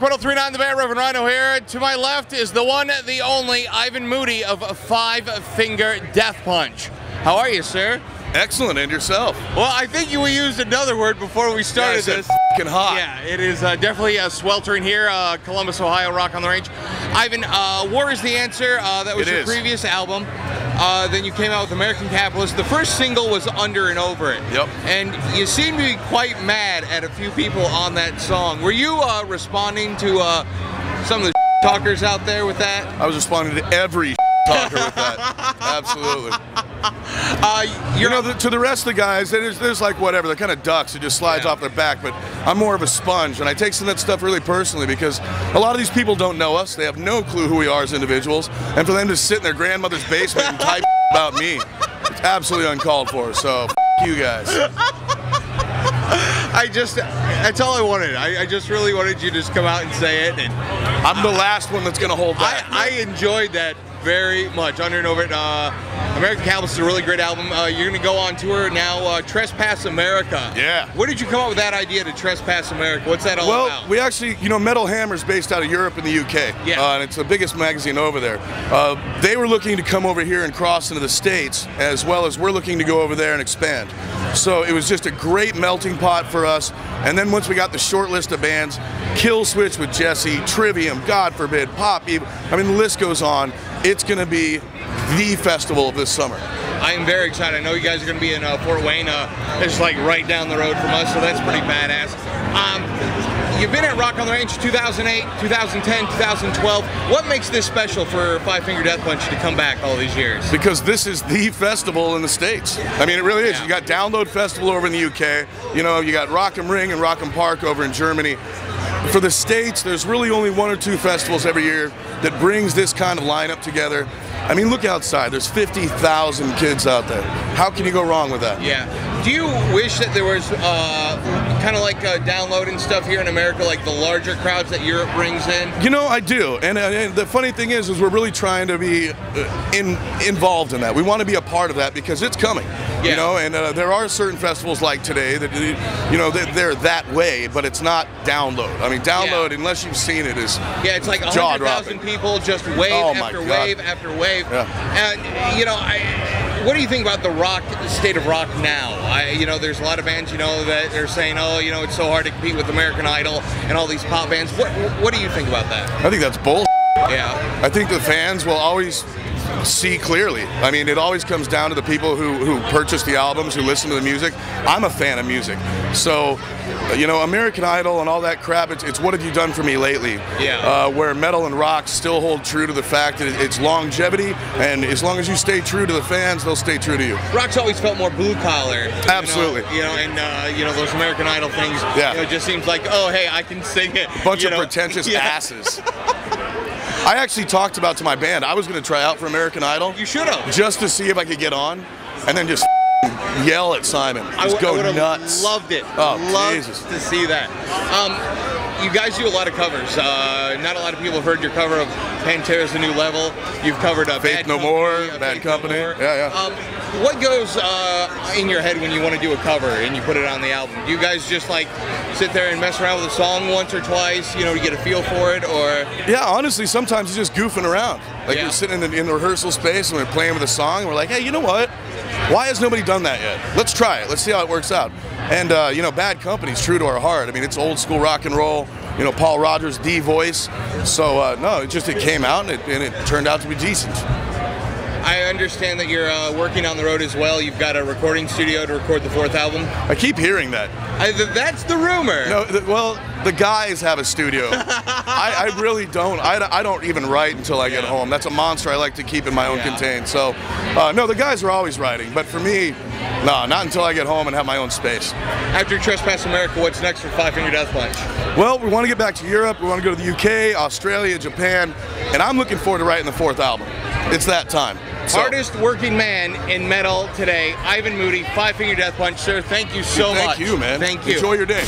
103.9 The Band, Reverend Ryno here. To my left is the one, the only, Ivan Moody of Five Finger Death Punch. How are you, sir? Excellent, and yourself? Well, I think we used another word before we started this. F***ing hot. Yeah, it is definitely sweltering here, Columbus, Ohio, Rock on the Range. Ivan, War is the Answer. That was your previous album. Then you came out with American Capitalist. The first single was Under and Over It. Yep. And you seem to be quite mad at a few people on that song. Were you responding to some of the talkers out there with that? I was responding to every talker with that. Absolutely. You know, to the rest of the guys, there's like whatever, they're kind of ducks. It just slides off their back, but I'm more of a sponge, and I take some of that stuff really personally because a lot of these people don't know us. They have no clue who we are as individuals, and for them to sit in their grandmother's basement and type about me, it's absolutely uncalled for, so you guys. That's all I wanted. I just really wanted you to just come out and say it. And I'm the last one that's going to hold back. I enjoyed that very much. Under and Over It. American Capitalist is a really great album. You're going to go on tour now, Trespass America. Yeah. Where did you come up with that idea to Trespass America? What's that all about? Well, we actually, you know, Metal Hammer's based out of Europe and the UK. Yeah. And it's the biggest magazine over there. They were looking to come over here and cross into the States, as well as we're looking to go over there and expand. So it was just a great melting pot for us. And then once we got the short list of bands, Kill Switch with Jesse, Trivium, God forbid, Pop, I mean, the list goes on. It's going to be the festival of this summer. I am very excited. I know you guys are going to be in Fort Wayne. It's like right down the road from us, so that's pretty badass. You've been at Rock on the Range 2008, 2010, 2012. What makes this special for Five Finger Death Punch to come back all these years? Because this is the festival in the States. I mean, it really is. You got Download Festival over in the UK. You know, you got Rock 'em Ring and Rock 'em Park over in Germany. For the States, there's really only one or two festivals every year that brings this kind of lineup together. I mean, look outside. There's 50,000 kids out there. How can you go wrong with that? Yeah. Do you wish that there was kind of like Download and stuff here in America, like the larger crowds that Europe brings in? You know, I do. And the funny thing is we're really trying to be involved in that. We want to be a part of that because it's coming. Yeah. You know, and there are certain festivals like today that, you know, they're that way, but it's not Download. I mean, Download, unless you've seen it, is yeah, it's like 100,000 people just wave after wave after wave. Yeah. And, you know, what do you think about the state of rock now? You know, there's a lot of bands, you know, that are saying, oh, you know, it's so hard to compete with American Idol and all these pop bands. What do you think about that? I think that's bull. Yeah. I think the fans will always see clearly. I mean, it always comes down to the people who purchase the albums, who listen to the music. I'm a fan of music. So, you know, American Idol and all that crap, it's what have you done for me lately? Yeah. Where metal and rock still hold true to the fact that it's longevity, and as long as you stay true to the fans, they'll stay true to you. Rock's always felt more blue collar. Absolutely. You know, and you know, those American Idol things, yeah. You know, it just seems like, oh, hey, I can sing it. Bunch of pretentious asses. I actually talked about to my band, I was going to try out for American Idol. You should have. Just to see if I could get on, and then just yell at Simon. Just go nuts. Loved it. Oh, loved Jesus. to see that. You guys do a lot of covers. Not a lot of people have heard your cover of Pantera's A New Level. You've covered Faith No More, Bad Company. Yeah. What goes in your head when you want to do a cover and you put it on the album? Do you guys just like sit there and mess around with a song once or twice, you know, to get a feel for it, or? Yeah, honestly, sometimes you're just goofing around. Like you're sitting in the rehearsal space and we're playing with a song and we're like, hey, you know what? Why has nobody done that yet? Let's try it. Let's see how it works out. And, you know, Bad Company's true to our heart. I mean, it's old school rock and roll. You know, Paul Rodgers, the voice. So, no, it came out and it turned out to be decent. I understand that you're working on the road as well. You've got a recording studio to record the fourth album. I keep hearing that. That's the rumor. No, well, the guys have a studio. I really don't. I don't even write until I get home. That's a monster I like to keep in my own contained. So, no, the guys are always writing. But for me, no, not until I get home and have my own space. After Trespass America, what's next for Five Finger Death Punch? Well, we want to get back to Europe. We want to go to the UK, Australia, Japan. And I'm looking forward to writing the fourth album. It's that time. So. Hardest working man in metal today, Ivan Moody, Five Finger Death Punch. Sir, thank you so much. Thank you, man. Thank you. Enjoy your day.